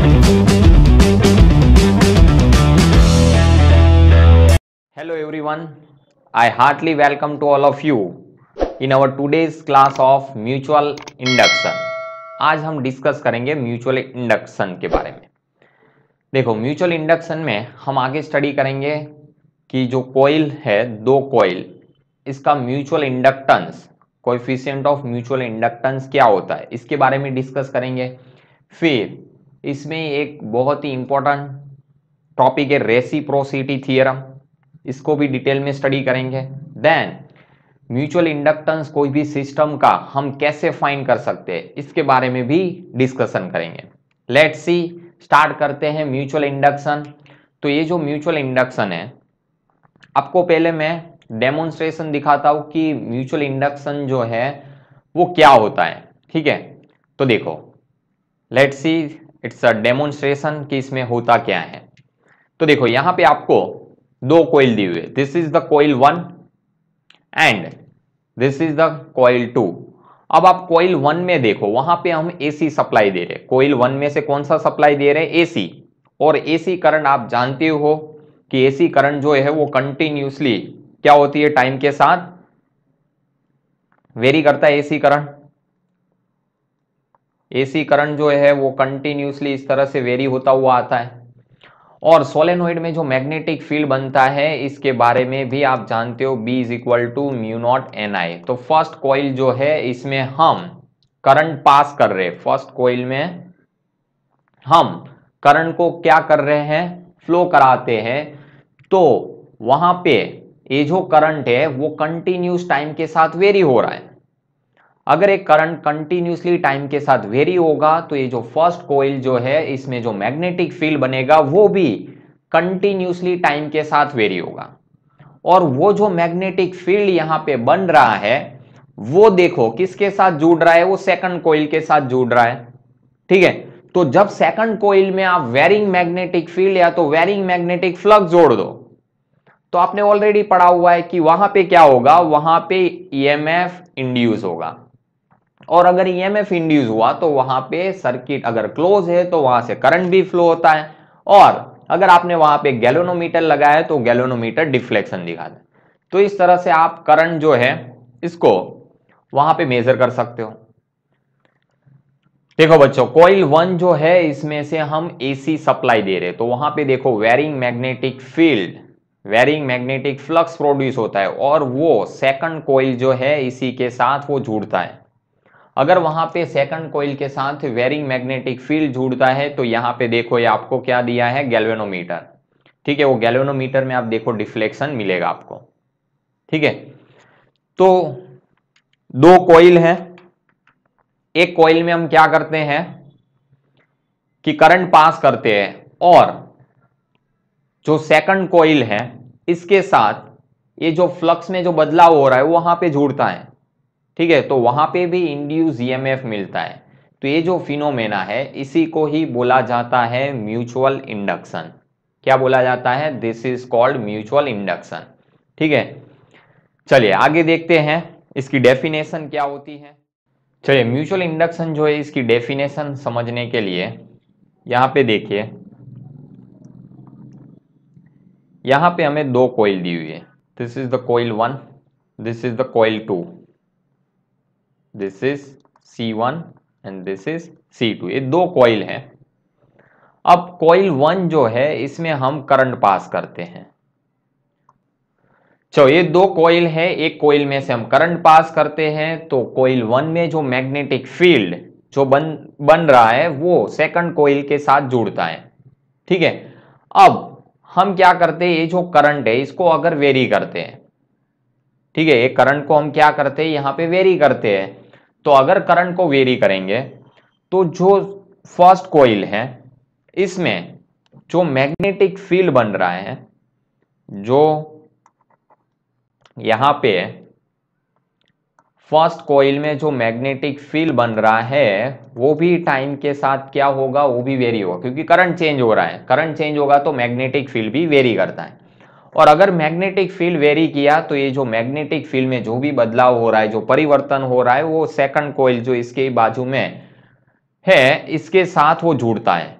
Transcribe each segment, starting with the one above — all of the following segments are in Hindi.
Hello everyone, I heartily welcome to all of you in our today's class of mutual induction। आज हम डिस्कस करेंगे म्यूचुअल इंडक्शन के बारे में। देखो, म्यूचुअल इंडक्शन में हम आगे स्टडी करेंगे कि जो कॉइल है, दो कॉइल, इसका mutual inductance, coefficient of mutual inductance क्या होता है, इसके बारे में डिस्कस करेंगे। फिर इसमें एक बहुत ही इंपॉर्टेंट टॉपिक है रेसिप्रोसिटी थ्योरम, इसको भी डिटेल में स्टडी करेंगे। देन म्यूचुअल इंडक्टेंस कोई भी सिस्टम का हम कैसे फाइंड कर सकते हैं, इसके बारे में भी डिस्कशन करेंगे। लेट्स सी, स्टार्ट करते हैं म्यूचुअल इंडक्शन। तो ये जो म्यूचुअल इंडक्शन है, आपको पहले मैं डेमोन्स्ट्रेशन दिखाता हूं कि म्यूचुअल इंडक्शन जो है वो क्या होता है। ठीक है, तो देखो, let's see, it's a demonstration कि इसमें होता क्या है। तो देखो, यहां पे आपको दो कॉइल दी हुई है, this is the coil 1 and this is the coil 2। अब आप कॉइल 1 में देखो, वहां पे हम एसी सप्लाई दे रहे हैं। कॉइल 1 में से कौन सा सप्लाई दे रहे हैं? एसी। और एसी करंट आप जानते हो कि एसी करंट जो है वो कंटिन्यूसली क्या होती है, टाइम के साथ वेरी करता है। एसी करंट जो है वो कंटिन्यूसली इस तरह से वेरी होता हुआ आता है। और सोलेनोइड में जो मैग्नेटिक फील्ड बनता है, इसके बारे में भी आप जानते हो, B is equal to mu naught NI। तो फर्स्ट कॉइल जो है, इसमें हम करंट पास कर रहे हैं। फर्स्ट कॉइल में हम करंट को क्या कर रहे हैं? फ्लो कराते हैं। तो वहां पे ये जो करंट है वो कंटिन्यूस टाइम के साथ वेरी हो रहा है। अगर एक करंट कंटिन्यूसली टाइम के साथ वेरी होगा तो ये जो फर्स्ट कॉइल जो है, इसमें जो मैग्नेटिक फील्ड बनेगा वो भी कंटिन्यूसली टाइम के साथ वेरी होगा। और वो जो मैग्नेटिक फील्ड यहां पे बन रहा है, वो देखो किसके साथ जुड़ रहा है? वो सेकंड कॉइल के साथ जुड़ रहा है। ठीक है, तो जब सेकंड कॉइल में आप वेरिंग मैग्नेटिक फील्ड या तो वेरिंग मैग्नेटिक फ्लक्स जोड़ दो, तो आपने ऑलरेडी पढ़ा हुआ है कि वहां पे क्या होगा? वहां पे EMF इंड्यूस होगा। और अगर EMF इंड्यूस हुआ तो वहां पे सर्किट अगर क्लोज है तो वहां से करंट भी फ्लो होता है। और अगर आपने वहां पे गैल्वेनोमीटर लगाया है तो गैल्वेनोमीटर डिफ्लेक्शन दिखाता है। तो इस तरह से आप करंट जो है इसको वहां पे मेजर कर सकते हो। देखो बच्चों, कॉइल 1 जो है, इसमें से हम AC सप्लाई दे रहे हैं। तो वहां पे देखो varying magnetic field, varying magnetic flux produce होता है और वो सेकंड कॉइल जो है इसी के साथ वो जुड़ता है। अगर वहां पे सेकंड कॉइल के साथ वेरिंग मैग्नेटिक फील्ड जुड़ता है तो यहां पे देखो, ये आपको क्या दिया है? गैल्वेनोमीटर। ठीक है, वो गैल्वेनोमीटर में आप देखो डिफ्लेक्शन मिलेगा आपको। ठीक है, तो दो कॉइल है। एक कॉइल में हम क्या करते हैं कि करंट पास करते हैं और जो सेकंड कॉइल है इसके साथ ये जो फ्लक्स में जो बदलाव हो रहा है वो वहां पे जुड़ता है। ठीक है, तो वहां पे भी इंड्यूस EMF मिलता है। तो ये जो फिनोमेना है इसी को ही बोला जाता है म्यूचुअल इंडक्शन। क्या बोला जाता है? This is called mutual induction. ठीक है, चलिए आगे देखते हैं इसकी डेफिनेशन क्या होती है। चलिए, म्यूचुअल इंडक्शन जो है इसकी डेफिनेशन समझने के लिए यहां पे देखिए, यहां पे हमें दो कॉइल दी हुई है। This is the coil 1, this is the coil 2, this is C1 and this is C2। ये दो कॉइल हैं। अब कॉइल 1 जो है, इसमें हम करंट पास करते हैं। चलो, ये दो कॉइल है, एक कॉइल में से हम करंट पास करते हैं तो कॉइल 1 में जो मैग्नेटिक फील्ड जो बन रहा है वो सेकंड कॉइल के साथ जुड़ता है। ठीक है, अब हम क्या करते हैं? ये जो करंट है इसको अगर वेरी करते हैं, ठीक है, ये करंट को हम क्या करते हैं? यहां पे वेरी करते हैं। तो अगर करंट को वेरी करेंगे तो जो फर्स्ट कॉइल है इसमें जो मैग्नेटिक फील्ड बन रहा है, जो यहां पे फर्स्ट कॉइल में जो मैग्नेटिक फील्ड बन रहा है वो भी टाइम के साथ क्या होगा? वो भी वेरी होगा, क्योंकि करंट चेंज हो रहा है। करंट चेंज होगा तो मैग्नेटिक फील्ड भी वेरी करता है। और अगर मैग्नेटिक फील्ड वेरी किया तो ये जो मैग्नेटिक फील्ड में जो भी बदलाव हो रहा है, जो परिवर्तन हो रहा है, वो सेकंड कॉइल जो इसके बाजू में है इसके साथ वो जुड़ता है।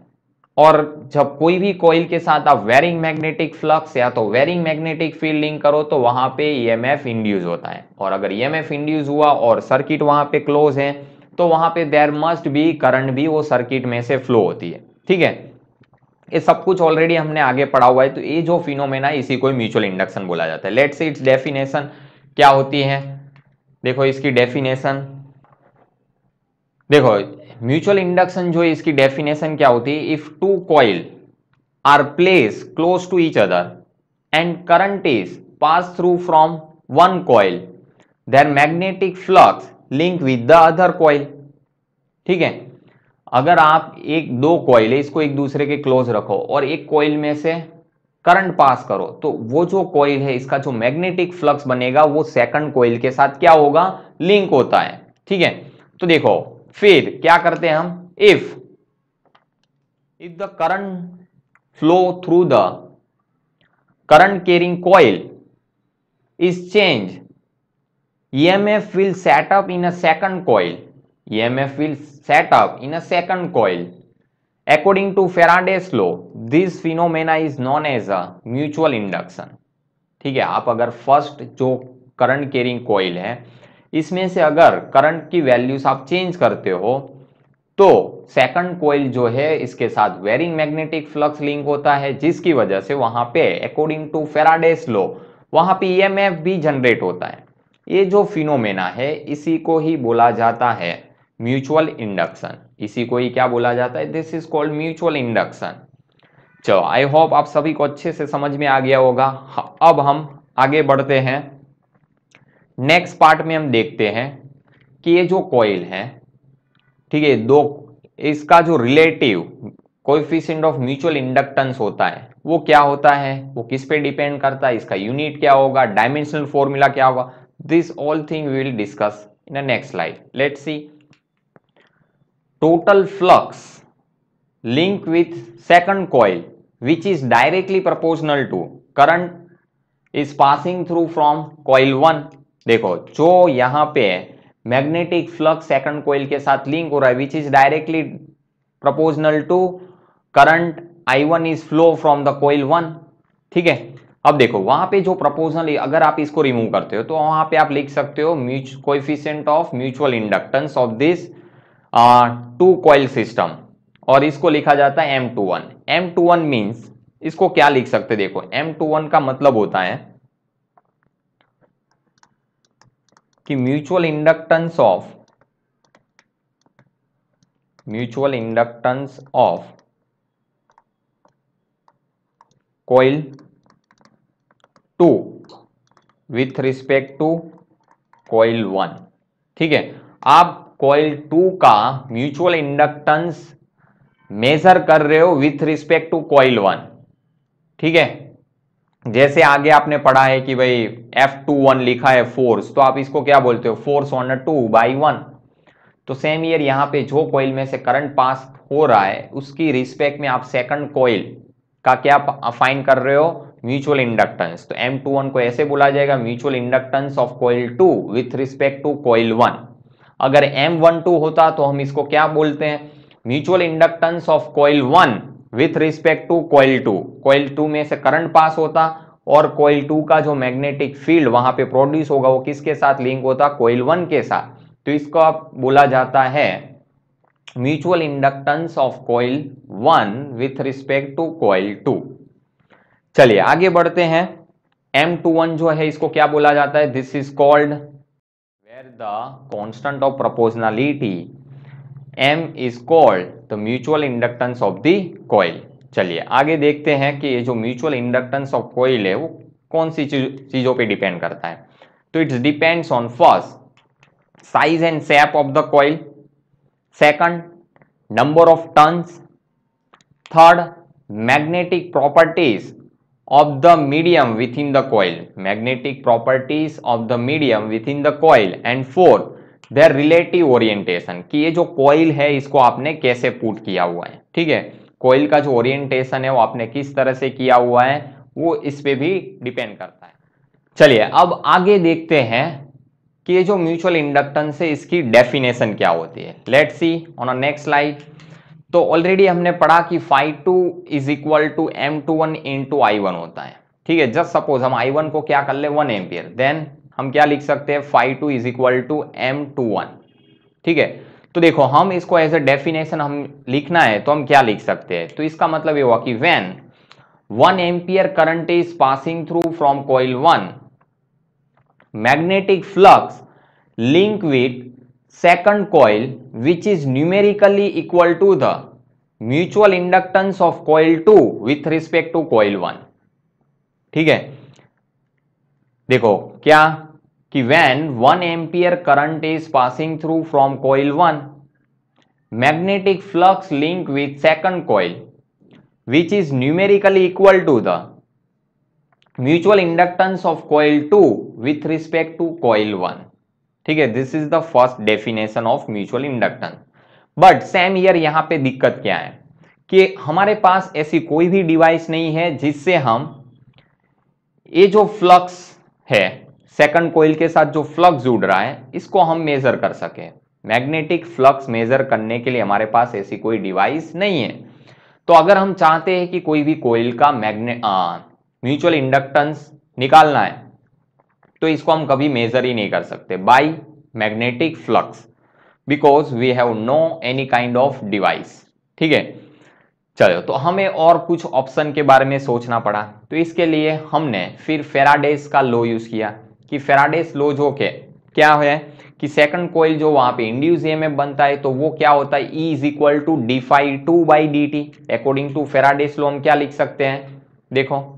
और जब कोई भी कॉइल के साथ आप वेरिंग मैग्नेटिक फ्लक्स या तो वेरिंग मैग्नेटिक फील्ड लिंक करो तो वहां पे ईएमएफ इंड्यूस होता है, और अगर ईएमएफ इंड्यूस हुआ और सर्किट वहां पे क्लोज है तो वहां पे देयर मस्ट बी करंट भी वो सर्किट में से फ्लो होती है। ठीक है, ये सब कुछ ऑलरेडी हमने आगे पढ़ा हुआ है। तो ये जो फिनोमेना है इसी को म्यूचुअल इंडक्शन बोला जाता है। लेट्स सी इट्स डेफिनेशन क्या होती है। देखो इसकी डेफिनेशन, देखो म्यूचुअल इंडक्शन जो है इसकी डेफिनेशन क्या होती है, if two coil are place close to each other and current is pass through from one coil, their magnetic flux link with the other coil. ठीक है, अगर आप एक दो कॉइल है इसको एक दूसरे के क्लोज रखो और एक कॉइल में से करंट पास करो तो वो जो कॉइल है इसका जो मैग्नेटिक फ्लक्स बनेगा वो सेकंड कॉइल के साथ क्या होगा, लिंक होता है। ठीक है, तो देखो फिर क्या करते हैं हम, if the current flow through the current carrying coil is change, EMF will set up in a second coil. EMF will set up in a second coil. According to Faraday's law, this phenomena is known as a mutual induction. ठीक है, आप अगर फर्स्ट जो करंट कैरिंग कॉइल है इसमें से अगर करंट की वैल्यूज आप चेंज करते हो तो सेकंड कॉइल जो है इसके साथ वेरिंग मैग्नेटिक फ्लक्स लिंक होता है, जिसकी वजह से वहां पे अकॉर्डिंग टू फेराडेस लॉ वहां पे ईएमएफ भी जनरेट होता है। ये जो फिनोमेना है इसी को ही बोला जाता है म्यूचुअल इंडक्शन। इसी को ही क्या बोला जाता है, this is called mutual induction. चलो आई होप आप सभी को अच्छे से समझ में आ गया होगा। अब हम आगे बढ़ते हैं, नेक्स्ट पार्ट में हम देखते हैं कि ये जो कॉइल है, ठीक है, दो, इसका जो relative coefficient of mutual inductance होता है वो क्या होता है, वो किस पे डिपेंड करता है, इसका यूनिट क्या होगा, डायमेंशनल फॉर्मूला क्या होगा, this all thing we will discuss in the next slide. Let's see, total flux link with second coil which is directly proportional to current is passing through from coil 1। देखो जो यहां पे मैग्नेटिक फ्लक्स सेकंड कॉइल के साथ लिंक हो रहा है which is directly proportional to current I1 is flow from the coil 1। ठीक है, अब देखो वहां पे जो प्रोपोर्शनल, अगर आप इसको रिमूव करते हो तो वहां पे आप लिख सकते हो coefficient of mutual inductance of this two coil system, और इसको लिखा जाता है M21। M21 मींस इसको क्या लिख सकते, देखो M21 का मतलब होता है कि mutual inductance of coil 2 with respect to coil 1। ठीक है, आप कॉइल 2 का म्यूचुअल इंडक्टेंस मेजर कर रहे हो विथ रिस्पेक्ट टू कॉइल 1। ठीक है, जैसे आगे आपने पढ़ा है कि भाई F21 लिखा है फोर्स, तो आप इसको क्या बोलते हो, फोर्स ऑन 2/1। तो सेम ईयर यहाँ पे जो कॉइल में से करंट पास हो रहा है उसकी रिस्पेक्ट में आप सेकंड कॉइल का क्या फाइंड कर रहे हो, म्यूचुअल इंडक्टेंस। तो M21 को ऐसे बोला जाएगा mutual inductance of coil 2 with respect to coil 1। अगर M12 होता तो हम इसको क्या बोलते हैं, mutual inductance of coil 1 with respect to coil 2। Coil 2 में से करंट पास होता और कॉइल 2 का जो मैग्नेटिक फील्ड वहां पे प्रोड्यूस होगा वो किसके साथ लिंक होता, कॉइल 1 के साथ। तो इसको आप बोला जाता है mutual inductance of coil 1 with respect to coil 2। चलिए आगे बढ़ते हैं, M21 जो है इसको क्या बोला जाता है, this is called where the constant of proportionality M is called the mutual inductance of the coil। चलिए आगे देखते हैं कि ये जो म्यूचुअल इंडक्टेंस ऑफ कॉइल है वो कौन सी चीजों पे डिपेंड करता है। तो it's depends on first size and shape of the coil, second number of turns, third magnetic properties of the medium with in the coil, magnetic properties of the medium with in the coil, and fourth there relative orientation, कि ये जो कॉइल है इसको आपने कैसे पुट किया हुआ है। ठीक है, कॉइल का जो ओरिएंटेशन है वो आपने किस तरह से किया हुआ है वो इस पे भी डिपेंड करता है। चलिए अब आगे देखते हैं कि ये जो म्यूचुअल इंडक्टेंस है इसकी डेफिनेशन क्या होती है। Let's see on a next slide. तो ऑलरेडी हमने पढ़ा कि phi2 is equal to M21 into I1 होता है। ठीक है, जस्ट सपोज हम I1 को क्या कर ले 1 एम्पियर, देन हम क्या लिख सकते हैं phi2 is equal to M21। ठीक है, तो देखो हम इसको एज ए डेफिनेशन हम लिखना है तो हम क्या लिख सकते हैं, तो इसका मतलब ये हुआ कि when 1 ampere current is passing through from coil 1, magnetic flux link with second coil which is numerically equal to the mutual inductance of coil 2 with respect to coil 1। ठीक है, देखो क्या कि when 1 ampere current is passing through from coil 1, magnetic flux link with second coil which is numerically equal to the mutual inductance of coil 2 with respect to coil 1। ठीक है, this is the first definition of mutual inductance. But same year यहां पे दिक्कत क्या है कि हमारे पास ऐसी कोई भी डिवाइस नहीं है जिससे हम ये जो फ्लक्स है सेकंड कॉइल के साथ जो फ्लक्स जुड़ रहा है इसको हम मेजर कर सके। मैग्नेटिक फ्लक्स मेजर करने के लिए हमारे पास ऐसी कोई डिवाइस नहीं है। तो अगर हम चाहते हैं कि कोई भी कॉइल का म्यूचुअल इंडक्टेंस निकालना है तो इसको हम कभी मेजर ही नहीं कर सकते by magnetic flux, because we have no any kind of device. ठीक है, चलो तो हमें और कुछ ऑप्शन के बारे में सोचना पड़ा, तो इसके लिए हमने फिर फेराडेस का लॉ यूज किया कि फेराडेस लॉ जो के क्या है कि सेकंड कॉइल जो वहां पे इंड्यूस ईएमएफ बनता है तो वो क्या होता है E is equal to d∅2 by dt। According to Faraday's law हम क्या लिख सकते हैं, देखो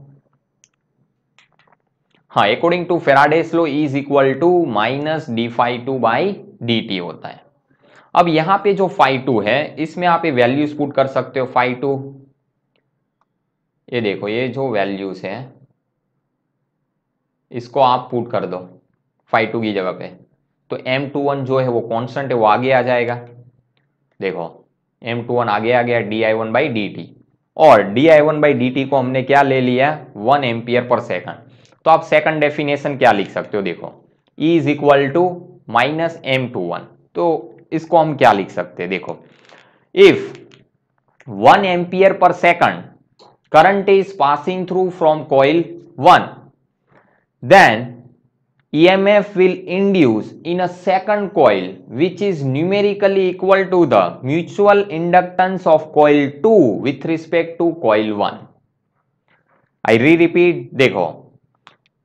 हाँ, according to Faraday's law E is equal to minus d∅2 by dt होता है। अब यहां पे जो phi2 है इसमें आप ये वैल्यूज पुट कर सकते हो। phi2 ये देखो, ये जो वैल्यूज है इसको आप पुट कर दो phi2 की जगह पे, तो M21 जो है वो कांस्टेंट है वो आगे आ जाएगा। देखो M21 आगे आ गया di1 बाई dt, और di1 बाई dt को हमने क्या ले लिया 1 एम्पियर पर सेकंड। तो आप सेकंड डेफिनेशन क्या लिख सकते हो, देखो E is equal to minus M21, तो इसको हम क्या लिख सकते हैं, देखो if 1 ampere per second current is passing through from coil 1, then EMF will induce in a second coil which is numerically equal to the mutual inductance of coil 2 with respect to coil 1। I repeat, देखो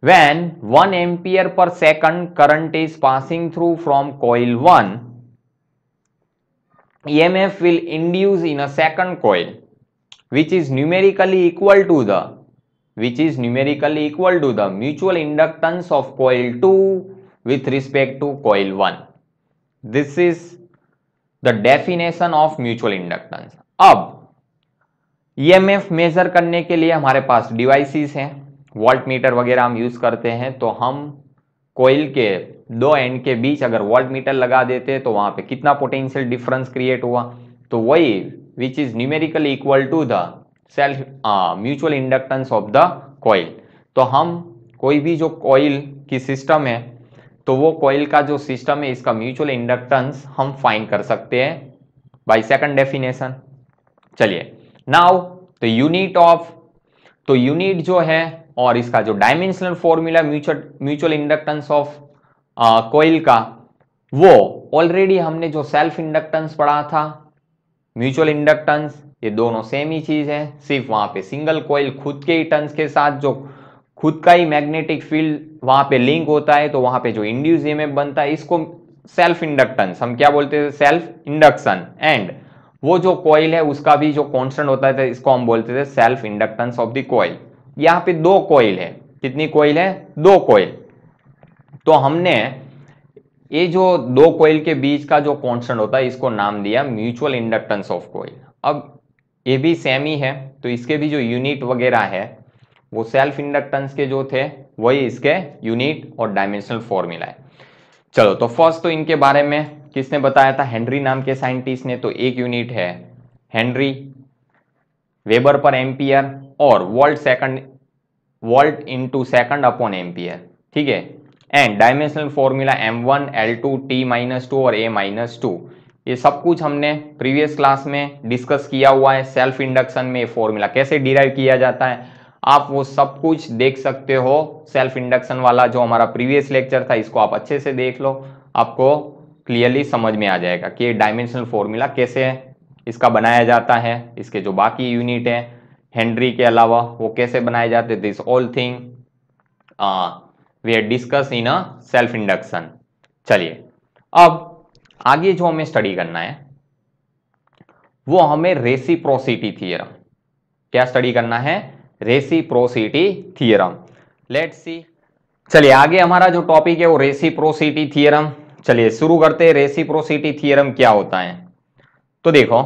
when 1 ampere per second current is passing through from coil 1, EMF will induce in a second coil which is numerically equal to the mutual inductance of coil 2 with respect to coil 1। This is the definition of mutual inductance। अब EMF मेजर करने के लिए हमारे पास डिवाइसेस हैं, वोल्ट मीटर वगैरह हम यूज करते हैं। तो हम कोइल के दो एंड के बीच अगर वोल्ट मीटर लगा देते तो वहां पे कितना पोटेंशियल डिफरेंस क्रिएट हुआ, तो वही which is numerically equal to the self mutual inductance of the coil. तो हम कोई भी जो कॉइल की सिस्टम है तो वो कॉइल का जो सिस्टम है इसका म्यूचुअल इंडक्टेंस हम फाइंड कर सकते हैं बाय सेकंड डेफिनेशन। चलिए नाउ तो यूनिट जो है और इसका जो dimensional formula mutual inductance of coil का, वो ऑलरेडी हमने जो सेल्फ इंडक्टेंस पढ़ा था म्यूचुअल इंडक्टेंस, ये दोनों सेम ही चीज है, सिर्फ वहां पे सिंगल कॉइल खुद के ही टर्न्स के साथ जो खुद का ही मैग्नेटिक फील्ड वहां पे लिंक होता है तो वहां पे जो इंड्यूस ईएमएफ बनता है इसको सेल्फ इंडक्टेंस हम क्या बोलते थे, सेल्फ इंडक्शन। एंड वो जो कॉइल है उसका भी जो कांस्टेंट होता है इसको हम बोलते थे self inductance of the coil. यहाँ पे दो कॉइल है, कितनी कॉइल है, दो कॉइल। तो हमने ये जो दो कॉइल के बीच का जो कांस्टेंट होता है इसको नाम दिया म्यूचुअल इंडक्टेंस ऑफ कॉइल। अब ये भी सेम ही है तो इसके भी जो यूनिट वगैरह है वो सेल्फ इंडक्टेंस के जो थे वही इसके यूनिट और डायमेंशनल फॉर्मूला है। चलो तो फर्स्ट तो इनके बारे में किसने बताया था, हेनरी नाम के साइंटिस्ट ने। तो एक यूनिट है हेनरी, वेबर पर एम्पियर और volt into second upon ampere. ठीक है, and dimensional formula m1 L2 T-2 और A-2। ये सब कुछ हमने प्रीवियस क्लास में डिस्कस किया हुआ है। सेल्फ इंडक्शन में ये फॉर्मूला कैसे डिराइव किया जाता है आप वो सब कुछ देख सकते हो। सेल्फ इंडक्शन वाला जो हमारा प्रीवियस लेक्चर था इसको आप अच्छे से देख लो, आपको क्लियरली समझ में आ जाएगा कि डायमेंशनल फॉर्मूला कैसे इसका बनाया जाता है, इसके जो बाकी यूनिट है हेनरी के अलावा वो कैसे बनाए जाते। This all thing we are discuss in a self induction. चलिए अब आगे जो हमें स्टडी करना है वो हमें रेसिप्रोसिटी थ्योरम। क्या स्टडी करना है? Reciprocity theorem. Let's see. चलिए आगे हमारा जो टॉपिक है वो रेसिप्रोसिटी थ्योरम। चलिए शुरू करते हैं। रेसिप्रोसिटी थ्योरम क्या होता है? तो देखो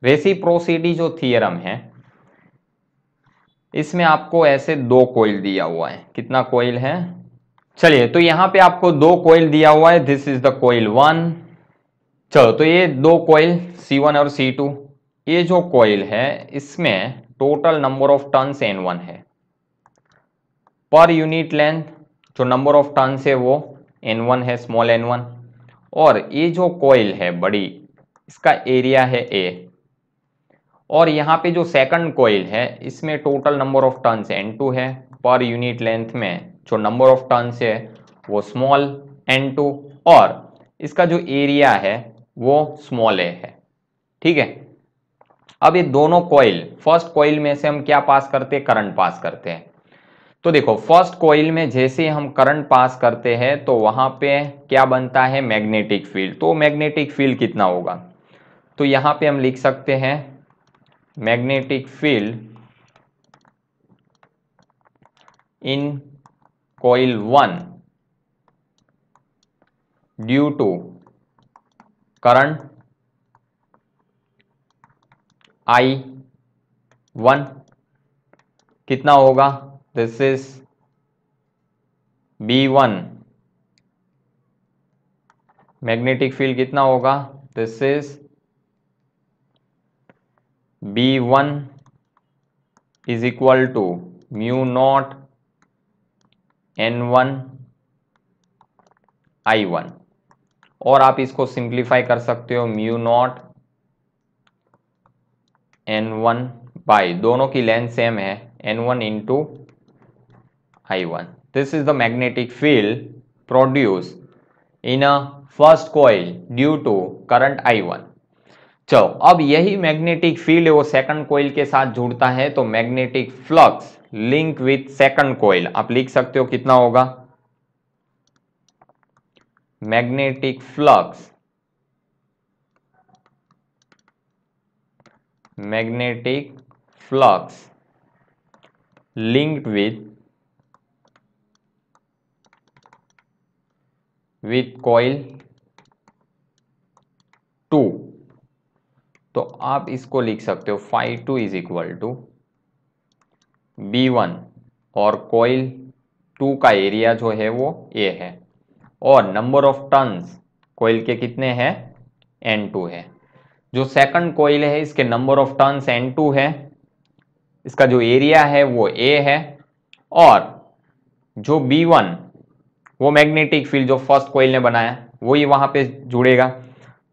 रेसिप्रोसिटी जो थ्योरम है इसमें आपको ऐसे दो कॉइल दिया हुआ है। कितना कॉइल है? चलिए तो यहां पे आपको दो कॉइल दिया हुआ है। This is the coil 1। चलो तो ये दो कॉइल C1 और C2, ये जो कॉइल है इसमें total number of turns N1 है। पर यूनिट लेंथ जो नंबर ऑफ टर्न्स है वो N1 है, स्मॉल n1। और ये जो कॉइल है बड़ी, इसका एरिया है A। और यहाँ पे जो सेकंड कॉइल है इसमें total number of turns N2 है। पर यूनिट लेंथ में जो नंबर ऑफ टर्न्स है वो स्मॉल n2 और इसका जो एरिया है वो स्मॉल a है। ठीक है। अब ये दोनों कॉइल, फर्स्ट कॉइल में से हम क्या पास करते हैं? करंट पास करते हैं। तो देखो फर्स्ट कॉइल में जैसे हम करंट पास करते हैं तो वहां पे क्या बनता है? Magnetic field. तो मैग्नेटिक फील्ड कितना होगा? तो यहां पे हम लिख सकते हैं magnetic field in coil 1 due to current I1 कितना होगा? This is B1। Magnetic field कितना होगा? This is B1 is equal to mu naught N1 I1। और आप इसको सिंप्लीफाई कर सकते हो म्यू नॉट N1 बाई, दोनों की लेंथ सेम है, N1 into I1। This is the magnetic field produce in a first coil due to current I1। चलो अब यही मैग्नेटिक फील्ड वो सेकंड कॉइल के साथ जुड़ता है तो magnetic flux link with second coil आप लिख सकते हो कितना होगा? Magnetic flux linked with coil 2। तो आप इसको लिख सकते हो phi2 is equal to B1 और कॉइल 2 का एरिया जो है वो A है और नंबर ऑफ टर्न्स कॉइल के कितने हैं? N2 है। जो सेकंड कॉइल है इसके नंबर ऑफ टर्न्स N2 है, इसका जो एरिया है वो A है और जो B1 वो मैग्नेटिक फील्ड जो फर्स्ट कॉइल ने बनाया वही वहां पे जुड़ेगा।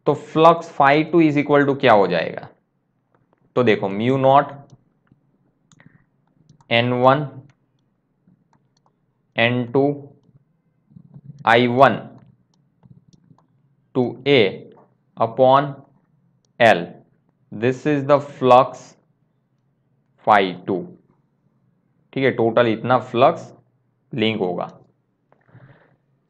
तो flux phi2 is equal to क्या हो जाएगा? तो देखो mu naught N1 N2 I1 to A upon L। This is the flux phi2। ठीक है, टोटल इतना फ्लक्स लिंक होगा।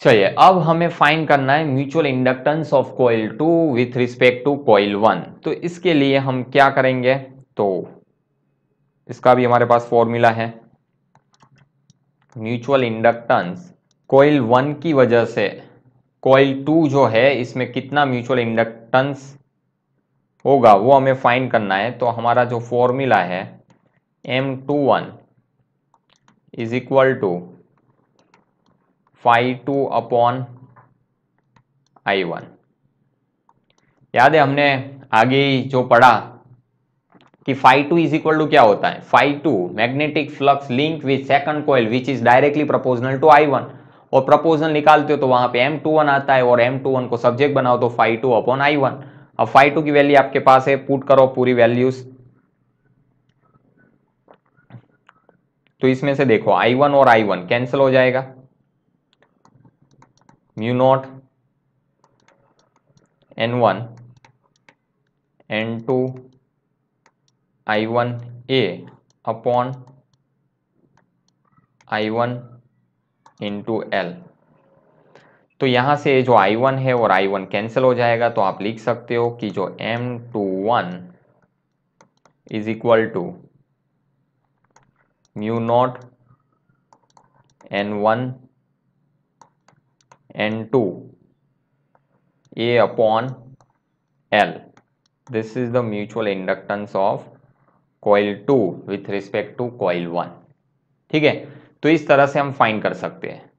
चलिए अब हमें फाइंड करना है mutual inductance of coil 2 with respect to coil 1। तो इसके लिए हम क्या करेंगे? तो इसका भी हमारे पास फॉर्मूला है। म्यूचुअल इंडक्टेंस कॉइल 1 की वजह से कॉइल 2 जो है इसमें कितना म्यूचुअल इंडक्टेंस होगा वो हमें फाइंड करना है। तो हमारा जो फॉर्मूला है M21 is equal to phi2 upon I1। याद है हमने आगे जो पढ़ा कि phi2 इज इक्वल टू क्या होता है? phi2 magnetic flux link with second coil which is directly proportional to I1। और प्रपोजल निकालते हो तो वहां पे M21 आता है और M21 को सब्जेक्ट बनाओ तो phi2 अपॉन I1। अब phi2 की वैल्यू आपके पास है, पुट करो पूरी वैल्यूज। तो इसमें से देखो I1 और I1 कैंसिल हो जाएगा, mu naught N1 N2 I1A upon I1 into L। तो यहां से जो I1 है और I1 कैंसिल हो जाएगा, तो आप लिख सकते हो कि जो M21 is equal to mu naught N1 N2 A upon L। This is the mutual inductance of coil 2 with respect to coil 1। ठीक है, तो इस तरह से हम फाइंड कर सकते हैं।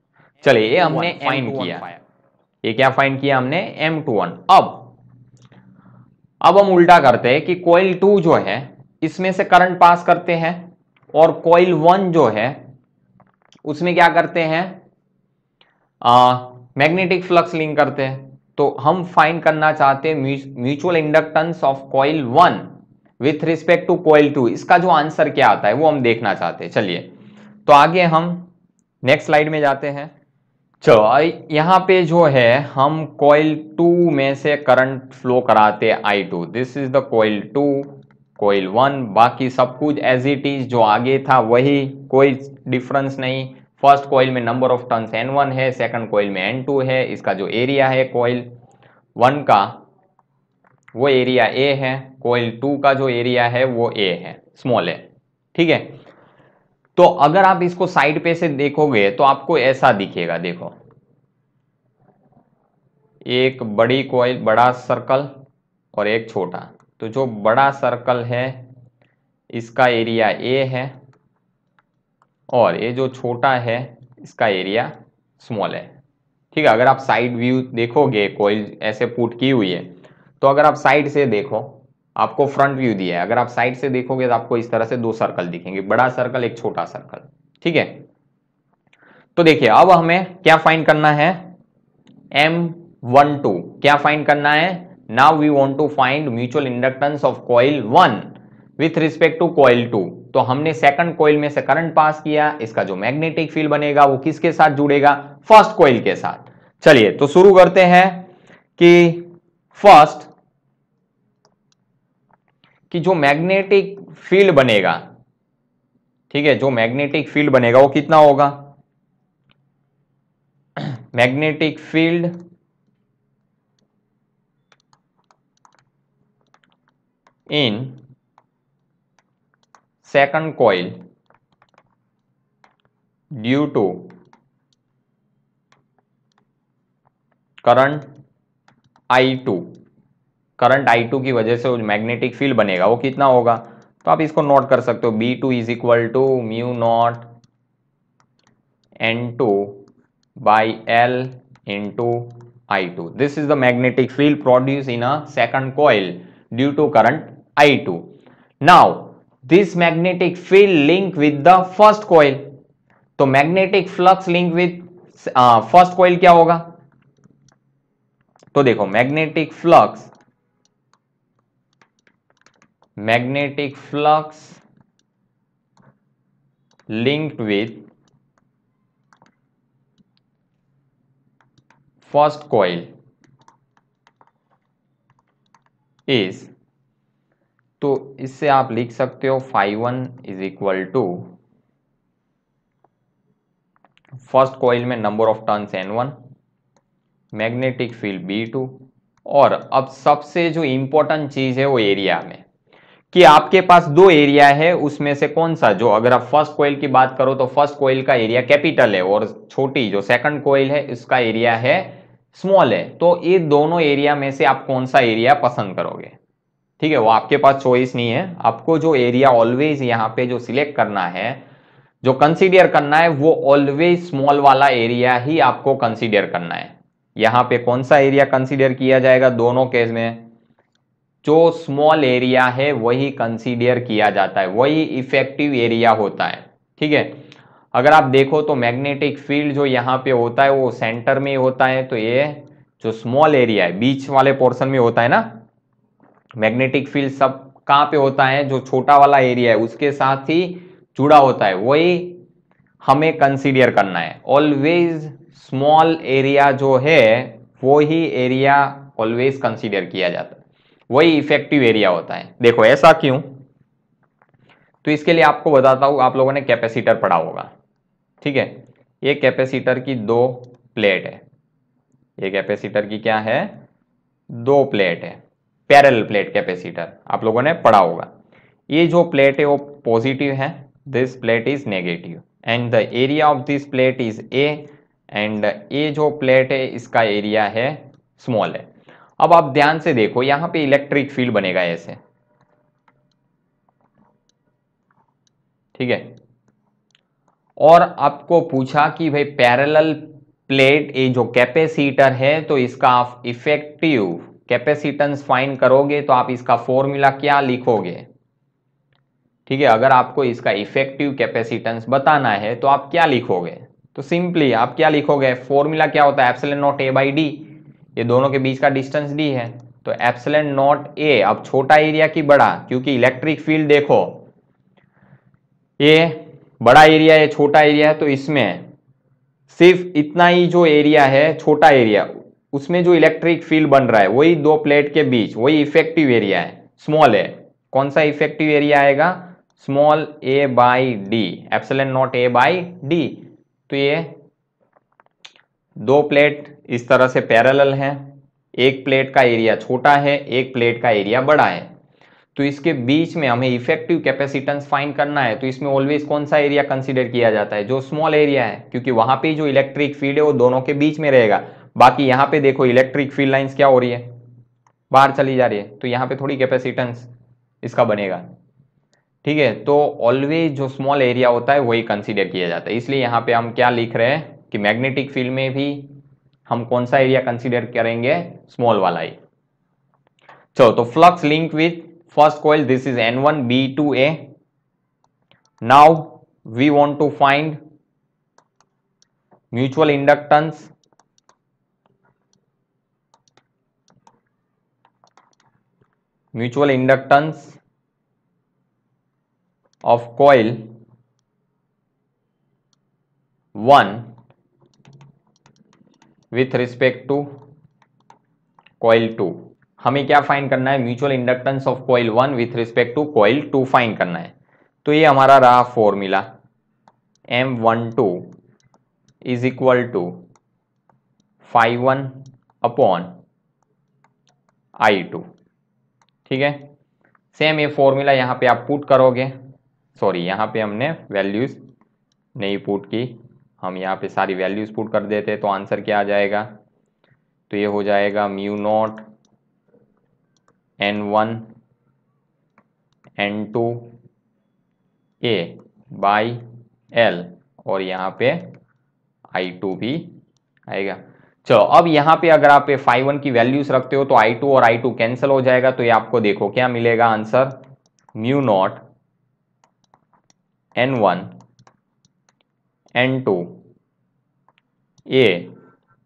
चलिए, ये हमने फाइंड किया, ये क्या फाइंड किया हमने, M21। अब हम उल्टा करते हैं कि कॉइल 2 जो है इसमें से करंट पास करते हैं और कॉइल 1 जो है उसमें क्या करते हैं, मैग्नेटिक फ्लक्स लिंक करते हैं। तो हम फाइंड करना चाहते हैं mutual inductance of coil 1 with respect to coil 2। इसका जो आंसर क्या आता है वो हम देखना चाहते हैं। चलिए, तो आगे हम नेक्स्ट स्लाइड में जाते हैं। चलो, यहां पे जो है हम कॉइल 2 में से करंट फ्लो कराते हैं I2। This is the coil 2, coil 1, बाकी सब कुछ एज इट इज, जो आगे था वही, कोई डिफरेंस नहीं। फर्स्ट कॉइल में नंबर ऑफ टर्न्स N1 है, सेकंड कॉइल में N2 है। इसका जो एरिया है कॉइल 1 का वो एरिया A है, कॉइल 2 का जो एरिया है वो A है, स्मॉल है। ठीक है, तो अगर आप इसको साइड पे से देखोगे तो आपको ऐसा दिखेगा। देखो, एक बड़ी कॉइल, बड़ा सर्कल और एक छोटा। तो जो बड़ा सर्कल है इसका एरिया A है और ये जो छोटा है इसका एरिया स्मॉल है। ठीक है, अगर आप साइड व्यू देखोगे, कॉइल ऐसे पुट की हुई है, तो अगर आप साइड से देखो, आपको फ्रंट व्यू दिया है, अगर आप साइड से देखोगे तो आपको इस तरह से दो सर्कल दिखेंगे, बड़ा सर्कल एक छोटा सर्कल। ठीक है, तो देखिए अब हमें क्या फाइंड करना है, M12 क्या फाइंड करना है। Now we want to find mutual inductance of coil 1 with respect to coil 2। तो हमने सेकंड कॉइल में से करंट पास किया, इसका जो मैग्नेटिक फील्ड बनेगा वो किसके साथ जुड़ेगा, फर्स्ट कॉइल के साथ। चलिए, तो शुरू करते हैं कि फर्स्ट कि जो मैग्नेटिक फील्ड बनेगा, ठीक है, जो मैग्नेटिक फील्ड बनेगा वो कितना होगा, magnetic field in second coil due to current I2, current I2 की वजह से जो मैग्नेटिक फील्ड बनेगा वो कितना होगा। तो आप इसको नोट कर सकते हो, B2 is equal to mu naught N2 by L into I2। This is the magnetic field produce in a second coil due to current I2। Now this magnetic field link with the first coil, तो magnetic flux link with first coil क्या होगा। तो देखो, magnetic flux linked with first coil is, तो इससे आप लिख सकते हो phi1 is equal to first coil में number of turns N1, magnetic field B2, और अब सबसे जो इंपॉर्टेंट चीज है वो एरिया में, कि आपके पास दो एरिया है, उसमें से कौन सा, जो अगर आप फर्स्ट कॉइल की बात करो तो फर्स्ट कॉइल का एरिया कैपिटल है और छोटी जो सेकंड कॉइल है इसका एरिया है स्मॉल है। तो ये दोनों एरिया में से आप कौन सा एरिया पसंद करोगे। ठीक है, वो आपके पास चॉइस नहीं है, आपको जो एरिया ऑलवेज यहाँ पे जो सिलेक्ट करना है, जो कंसीडर करना है, वो ऑलवेज स्मॉल वाला एरिया ही आपको कंसीडर करना है। यहां पे कौन सा एरिया कंसीडर किया जाएगा, दोनों केस में जो स्मॉल एरिया है वही कंसीडर किया जाता है, वही इफेक्टिव एरिया होता है। ठीक है, अगर आप देखो तो मैग्नेटिक फील्ड जो यहाँ पे होता है वो सेंटर में होता है, तो ये जो स्मॉल एरिया है बीच वाले पोर्शन में होता है ना, मैग्नेटिक फील्ड सब कहाँ पे होता है, जो छोटा वाला एरिया है उसके साथ ही जुड़ा होता है, वही हमें कंसीडर करना है। ऑलवेज स्मॉल एरिया जो है वो ही एरिया ऑलवेज कंसीडर किया जाता है, वही इफेक्टिव एरिया होता है। देखो ऐसा क्यों, तो इसके लिए आपको बताता हूं, आप लोगों ने कैपेसिटर पढ़ा होगा, ठीक है। ये कैपेसिटर की दो प्लेट है, ये कैपेसिटर की क्या है, दो प्लेट है, पैरेलल प्लेट कैपेसिटर, आप लोगों ने पढ़ा होगा। ये जो प्लेट है वो पॉजिटिव है, this plate is negative and the area of this plate is a, and ये जो प्लेट है इसका एरिया है स्मॉल है। अब आप ध्यान से देखो, यहां पे इलेक्ट्रिक फील्ड बनेगा ऐसे, ठीक है। और आपको पूछा कि भाई पैरेलल प्लेट ये जो कैपेसिटर है, तो इसका आप इफेक्टिव कैपेसिटेंस फाइंड करोगे तो आप इसका फॉर्मूला क्या लिखोगे, ठीक है। अगर आपको इसका इफेक्टिव कैपेसिटेंस बताना है तो आप क्या लिखोगे, तो सिंपली आप क्या लिखोगे, फॉर्मूला क्या होता है, epsilon not a by D, ये दोनों के बीच का डिस्टेंस डी है, तो एप्सिलॉन नॉट ए, अब छोटा एरिया की बड़ा, क्योंकि इलेक्ट्रिक फील्ड देखो ये बड़ा एरिया है छोटा एरिया है, तो इसमें सिर्फ इतना ही जो एरिया है छोटा एरिया, उसमें जो इलेक्ट्रिक फील्ड बन रहा है वही दो प्लेट के बीच, वही इफेक्टिव एरिया है, स्मॉल है। कौन सा इफेक्टिव एरिया आएगा, small A by D, epsilon not a by D. तो ये दो प्लेट इस तरह से पैरेलल हैं, एक प्लेट का एरिया छोटा है, एक प्लेट का एरिया बड़ा है, तो इसके बीच में हमें इफेक्टिव कैपेसिटेंस फाइंड करना है। तो इसमें ऑलवेज कौन सा एरिया कंसीडर किया जाता है, जो स्मॉल एरिया है, क्योंकि वहां पे जो इलेक्ट्रिक फील्ड है वो दोनों के बीच में रहेगा। बाकी यहाँ पे देखो इलेक्ट्रिक फील्ड लाइंस क्या हो रही है, बाहर चली जा रही है, तो यहाँ पे थोड़ी कैपेसिटेंस इसका बनेगा, ठीक है। तो ऑलवेज जो स्मॉल एरिया होता है वही कंसीडर किया जाता है। इसलिए यहाँ पे हम क्या लिख रहे हैं कि मैग्नेटिक फील्ड में भी हम कौन सा एरिया कंसीडर करेंगे, स्मॉल वाला ही। चलो, तो flux link with first coil, this is N1 B2A. Now we want to find mutual inductance of coil 1 with respect to coil 2। हमें क्या फाइंड करना है, mutual inductance of coil 1 with respect to coil 2 find करना है। तो ये हमारा रहा formula, M12 is equal to φ1 upon I2, ठीक है। सेम ये फॉर्मूला यहाँ पे आप पुट करोगे, सॉरी यहाँ पे हमने वैल्यूज नहीं पुट की, हम यहाँ पे सारी वैल्यूज पुट कर देते तो आंसर क्या आ जाएगा, तो ये हो जाएगा mu naught N1 N2 A by L, और यहाँ पे I2 भी आएगा। चलो, अब यहाँ पे अगर आप φ1 की वैल्यूज रखते हो तो I2 और I2 कैंसिल हो जाएगा, तो ये आपको देखो क्या मिलेगा answer, mu naught N1 N2 A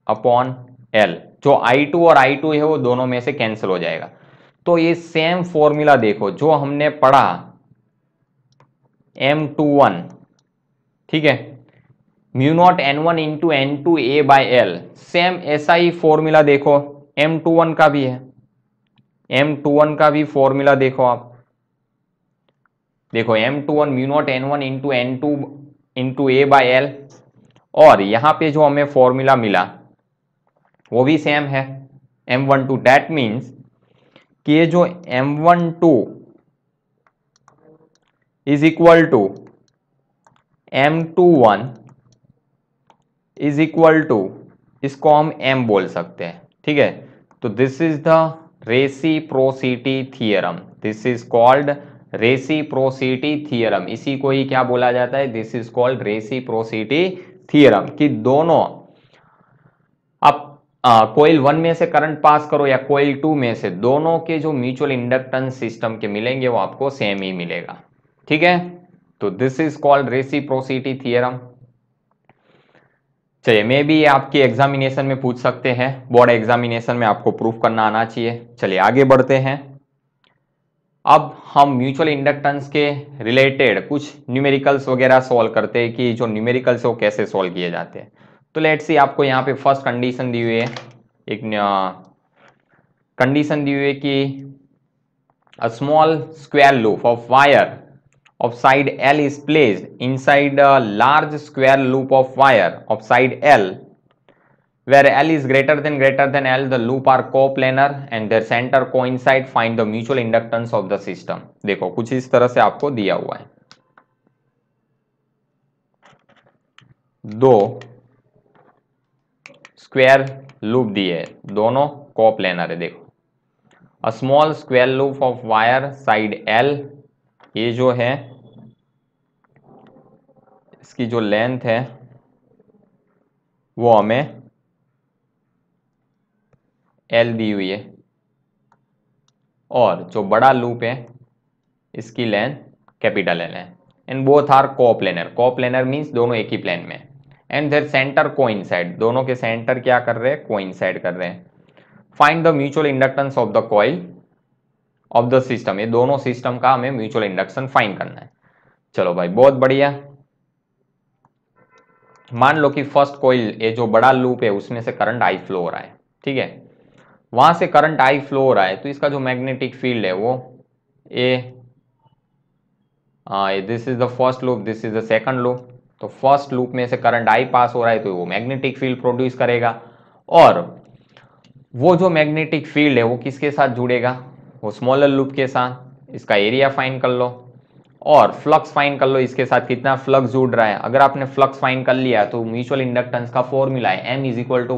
upon L, जो I2 और I2 है वो दोनों में से कैंसिल हो जाएगा। तो ये सेम फॉर्मूला देखो जो हमने पढ़ा M21, ठीक है, mu naught N1 into N2 A by L, same ऐसा ही फॉर्मूला देखो M21 का भी है, M21 का भी फॉर्मूला देखो आप, देखो M21 mu naught N1 into N2 into A by L, और यहां पे जो हमें फॉर्मूला मिला वो भी सेम है M12। दैट मीन्स कि ये जो M12 is equal to M21 is equal to, इसको हम M बोल सकते हैं, ठीक है। तो this is the reciprocity theorem, this is called reciprocity theorem, इसी को ही क्या बोला जाता है, this is called reciprocity theorem, कि दोनों आप कोइल 1 में से करंट पास करो या कोइल 2 में से, दोनों के जो म्यूचुअल इंडक्टेंस सिस्टम के मिलेंगे वो आपको सेम ही मिलेगा, ठीक है। तो this is called reciprocity theorem. चलिए, मे भी आपके एग्जामिनेशन में पूछ सकते हैं, बोर्ड एग्जामिनेशन में आपको प्रूफ करना आना चाहिए। चलिए आगे बढ़ते हैं। अब हम म्यूचुअल इंडक्टेंस के रिलेटेड कुछ न्यूमेरिकल्स वगैरह सॉल्व करते हैं कि जो न्यूमेरिकल्स है वो कैसे सॉल्व किए जाते हैं। तो लेट्स सी, आपको यहाँ पे फर्स्ट कंडीशन दी हुई है, एक कंडीशन दी हुई है कि a small square loop of wire of side L is placed inside a large square loop of wire of side L, where L is greater than L, the loop are coplanar and their center coincide. Find the mutual inductance of the system. देखो कुछ इस तरह से आपको दिया हुआ है, दो स्क्वायर लूप दिए है, दोनों कोप्लेनर है। देखो, a small square loop of wire side L, ये जो है इसकी जो लेंथ है वो हमें L दी हुई है, और जो बड़ा लूप है इसकी लेंथ कैपिटल L है। And both are coplanar, coplanar means दोनों एक ही प्लेन में। एंड देयर सेंटर कोइंसाइड, दोनों के सेंटर क्या कर रहे हैं, कोइंसाइड कर रहे हैं। Find the mutual inductance of the coil of the system, ये दोनों सिस्टम का हमें म्यूचुअल इंडक्शन फाइंड करना है। चलो भाई, बहुत बढ़िया। मान लो कि फर्स्ट कॉइल, ये जो बड़ा लूप है उसमें से करंट आई फ्लो हो रहा है, ठीक है, वहां से करंट आई फ्लो हो रहा है, तो इसका जो मैग्नेटिक फील्ड है वो this is the first loop, this is the second loop. तो फर्स्ट लूप में से करंट आई पास हो रहा है तो वो मैग्नेटिक फील्ड प्रोड्यूस करेगा, और वो जो मैग्नेटिक फील्ड है वो किसके साथ जुड़ेगा, वो स्मॉलर लूप के साथ। इसका एरिया फाइंड कर लो और फ्लक्स फाइंड कर लो, इसके साथ कितना फ्लक्स जुड़ रहा है। अगर आपने फ्लक्स फाइंड कर लिया तो म्यूचुअल इंडक्टेंस का फॉर्मूला है M =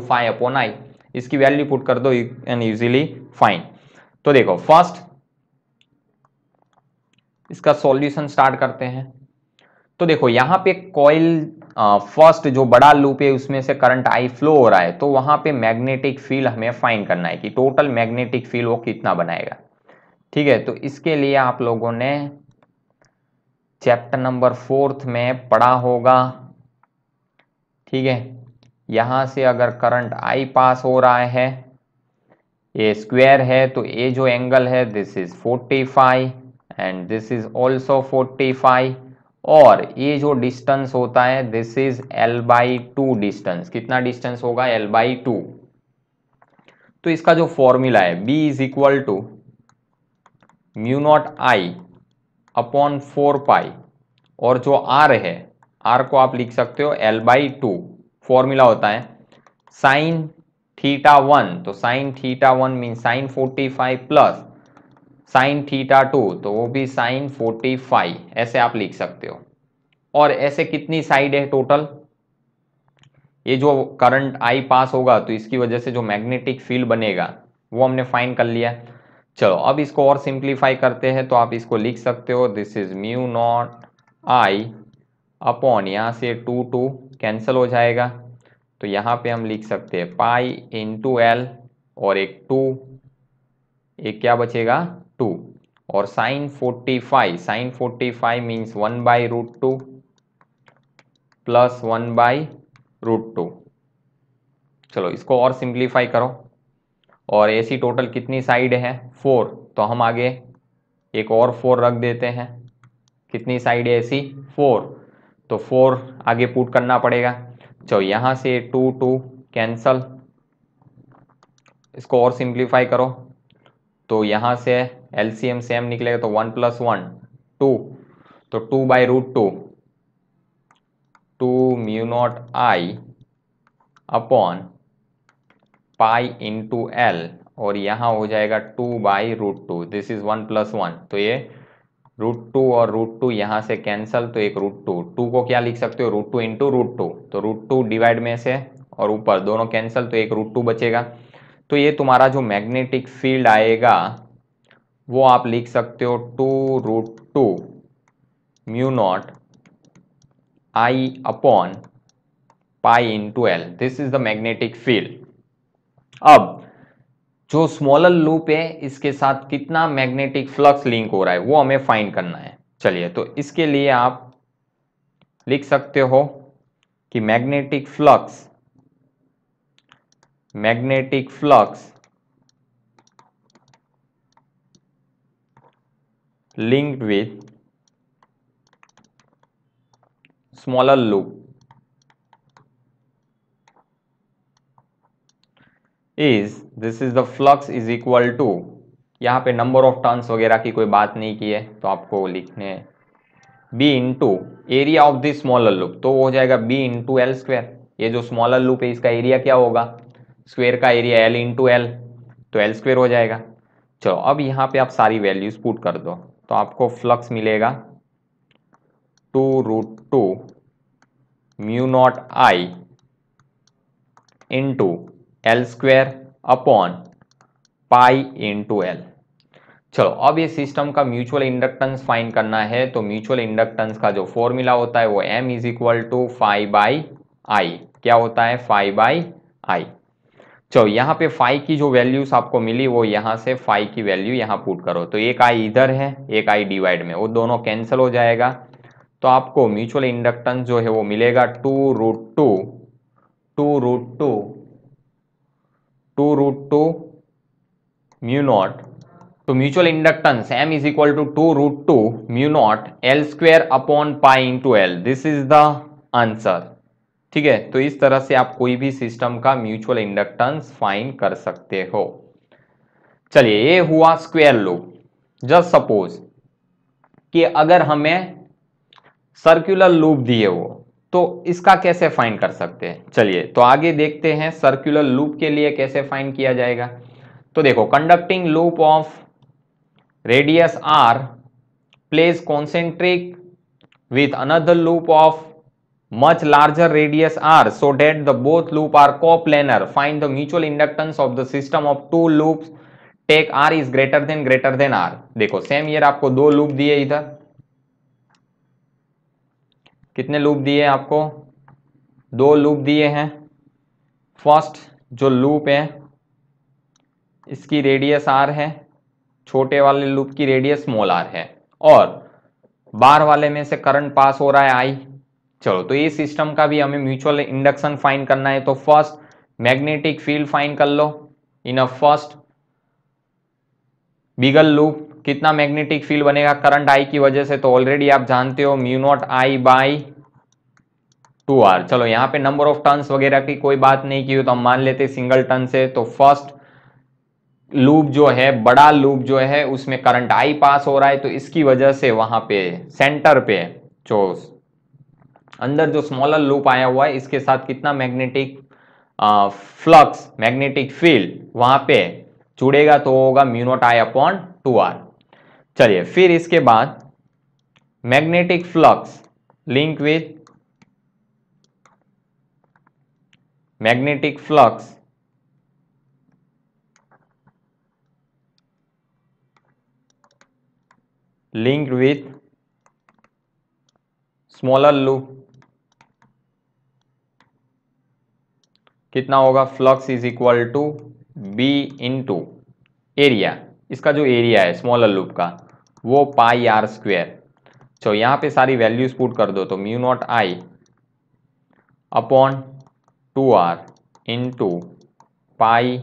phi/I, इसकी वैल्यू पुट कर दो एंड इजीली फाइंड। तो देखो, फर्स्ट इसका सॉल्यूशन स्टार्ट करते हैं। तो देखो यहाँ पे कॉइल फर्स्ट जो बड़ा लूप है उसमें से करंट आई फ्लो हो रहा है, तो वहां पे मैग्नेटिक फील्ड हमें फाइंड करना है कि टोटल मैग्नेटिक फील्ड वो कितना बनाएगा, ठीक है। तो इसके लिए आप लोगों ने चैप्टर नंबर 4 में पढ़ा होगा, ठीक है। यहां से अगर करंट आई पास हो रहा है, ये स्क्वायर है, तो ये जो एंगल है this is 45 and this is also 45, और ये जो डिस्टेंस होता है दिस इज L/2 डिस्टेंस। कितना डिस्टेंस होगा, L/2। तो इसका जो फॉर्मूला है B = μ0I/4π, और जो R है, R को आप लिख सकते हो L/2। फॉर्मूला होता है sin θ1, तो sin θ1 mean sin 45 plus sin θ2, तो वो भी sin 45, ऐसे आप लिख सकते हो। और ऐसे कितनी साइड है टोटल, ये जो करंट आई पास होगा तो इसकी वजह से जो मैग्नेटिक फील्ड बनेगा वो हमने फाइंड कर लिया। चलो अब इसको और सिंप्लीफाई करते हैं, तो आप इसको लिख सकते हो दिस इज μ0I/, यहाँ से 2 कैंसिल हो जाएगा, तो यहाँ पे हम लिख सकते हैं पाई इंटू L, और एक 2, एक क्या बचेगा 2, और sin 45 मीन्स 1/√2 प्लस 1/√2। चलो इसको और सिंप्लीफाई करो, और ऐसी टोटल कितनी साइड है 4, तो हम आगे एक और 4 रख देते हैं। कितनी साइड है ऐसी 4, तो 4 आगे पुट करना पड़ेगा। चलो यहाँ से 2 कैंसल, इसको और सिंप्लीफाई करो, तो यहाँ से LCM सेम निकलेगा, तो 1 + 1 2, तो 2/√2, 2 μ0I/π इंटू L, और यहाँ हो जाएगा 2/√2, दिस इज 1 + 1, तो ये √2 और √2 यहाँ से कैंसल, तो एक √2, 2 को क्या लिख सकते हो √2 इंटू √2, तो √2 डिवाइड में से और ऊपर दोनों कैंसल, तो एक √2 बचेगा। तो ये तुम्हारा जो मैग्नेटिक फील्ड आएगा वो आप लिख सकते हो 2√2 μ0I/π into L, this is the magnetic field. अब जो स्मॉलर लूप है इसके साथ कितना मैग्नेटिक फ्लक्स लिंक हो रहा है वो हमें फाइंड करना है। चलिए, तो इसके लिए आप लिख सकते हो कि magnetic flux magnetic flux linked with smaller loop is this is the flux is equal to, यहाँ पे नंबर ऑफ टर्न्स वगैरह की कोई बात नहीं की है तो आपको लिखने हैं B into area of this smaller loop, तो वो हो जाएगा बी इंटू एल स्क्वायर। ये जो स्मॉलर लूप है इसका एरिया क्या होगा, स्क्वायर का एरिया एल इंटू एल, तो एल स्क्वायर हो जाएगा। चलो अब यहाँ पे आप सारी वैल्यूज पुट कर दो तो आपको फ्लक्स मिलेगा 2√2 mu naught I into L square upon pi into L. चलो अब ये सिस्टम का म्यूचुअल इंडक्टेंस फाइंड करना है, तो म्यूचुअल इंडक्टेंस का जो फॉर्मूला होता है वो m is equal to phi by I, क्या होता है फाई बाई आई। चलो यहाँ पे फाई की जो वैल्यूज आपको मिली वो यहाँ से फाई की वैल्यू यहाँ पुट करो, तो एक आई इधर है एक आई डिवाइड में, वो दोनों कैंसिल हो जाएगा, तो आपको म्यूचुअल इंडक्टेंस जो है वो मिलेगा 2√2 म्यू नॉट, तो mutual inductance m is equal to 2√2 mu naught L square upon pi into L, this is the answer. ठीक है, तो इस तरह से आप कोई भी सिस्टम का म्यूचुअल इंडक्टेंस फाइंड कर सकते हो। चलिए ये हुआ स्क्वायर लूप। जस्ट सपोज कि अगर हमें सर्कुलर लूप दिए हो तो इसका कैसे फाइंड कर सकते हैं, चलिए तो आगे देखते हैं सर्कुलर लूप के लिए कैसे फाइंड किया जाएगा। तो देखो conducting loop of radius r place concentric with another loop of much larger radius r so that the both loop are coplanar, find the mutual inductance of the system of two loops, take r is greater than r। देखो सेम ईयर आपको दो लूप दिए, इधर कितने लूप दिए आपको, दो लूप दिए हैं। फर्स्ट जो लूप है इसकी रेडियस r है, छोटे वाले लूप की रेडियस स्मॉल r है, और बाहर वाले में से करंट पास हो रहा है आई। चलो तो ये सिस्टम का भी हमें म्यूचुअल इंडक्शन फाइंड करना है, तो फर्स्ट मैग्नेटिक फील्ड फाइंड कर लो इन अ फर्स्ट बिगर लूप। कितना मैग्नेटिक फील्ड बनेगा करंट आई की वजह से, तो ऑलरेडी आप जानते हो mu naught I by 2r। चलो यहाँ पे नंबर ऑफ टर्न्स वगैरह की कोई बात नहीं की हो तो हम मान लेते सिंगल टर्न से, तो फर्स्ट लूप जो है बड़ा लूप जो है उसमें करंट आई पास हो रहा है, तो इसकी वजह से वहां पे सेंटर पे जो अंदर जो स्मॉलर लूप आया हुआ है इसके साथ कितना मैग्नेटिक फ्लक्स मैग्नेटिक फील्ड वहां पे जुड़ेगा, तो होगा mu naught I upon 2r। चलिए फिर इसके बाद magnetic flux link with magnetic flux linked with smaller loop, कितना होगा फ्लक्स is equal to B into area, इसका जो एरिया है स्मॉलर लूप का वो पाई आर स्क्वायर। तो यहाँ पे सारी वैल्यूज पुट कर दो, तो mu naught I upon 2r into pi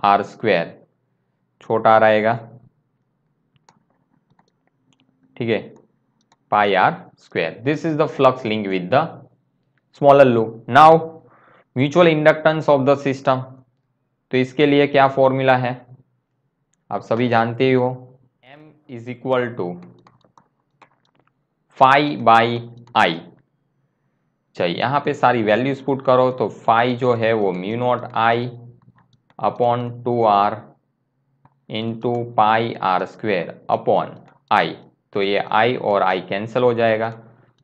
are square, छोटा रहेगा ठीक है pi are square. This is the flux link with the smaller loop. Now mutual inductance of the system, तो इसके लिए क्या फॉर्मूला है आप सभी जानते ही हो, m is equal to phi by I. चाहिए यहाँ पे सारी वैल्यूज पुट करो, तो फाई जो है वो mu naught I upon 2r into pi are square upon I, तो ये I और I कैंसिल हो जाएगा,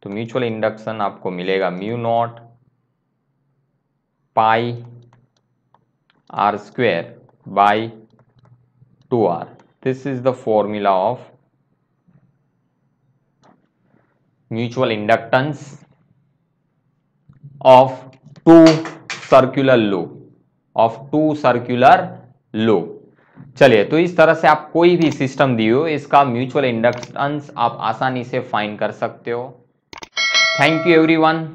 तो म्यूचुअल इंडक्शन आपको मिलेगा mu naught pi are square by 2r। This is the formula of mutual inductance of two circular loop. चलिए तो इस तरह से आप कोई भी सिस्टम दी हो इसका म्यूचुअल इंडक्टेंस आप आसानी से फाइंड कर सकते हो। Thank you everyone.